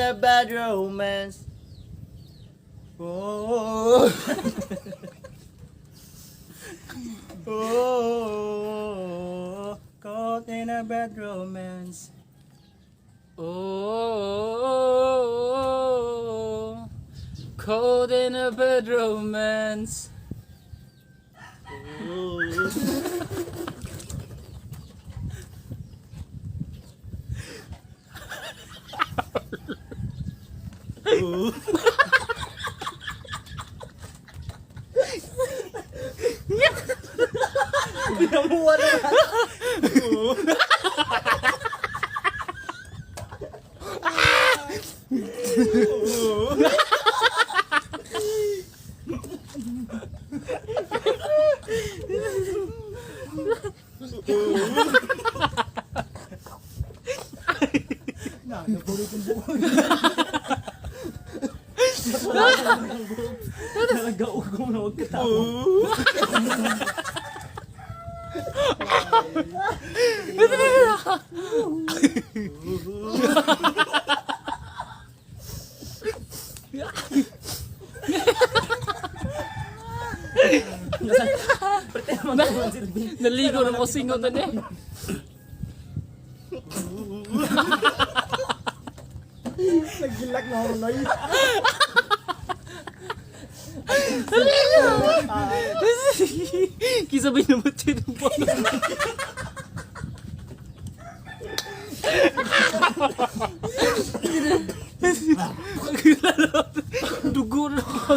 a bad romance. Oh. Oh, caught in a bad romance. Oh, caught in a bad romance. Oh. Oh. Pinamuha na. Oh. Nabulit yung buwan. Nagaugong na huwag katawa. Naligo na ko singot na eh. Nagilak na ako na yun. Kisabay na matid ng pano. Dugo na ako.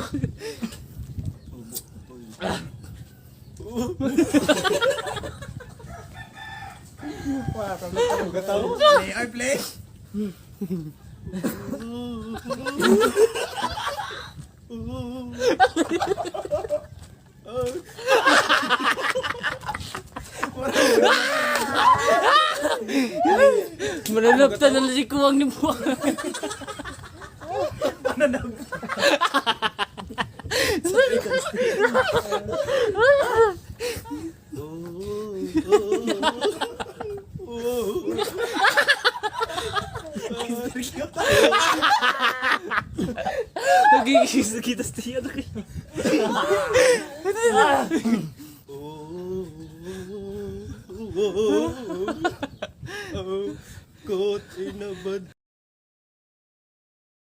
Wala kang nagkataw. Play or play? Mananaptan na si Kuwang ni Buwang. Nagigigis kita sa tiyan na kayo. Caught in a bad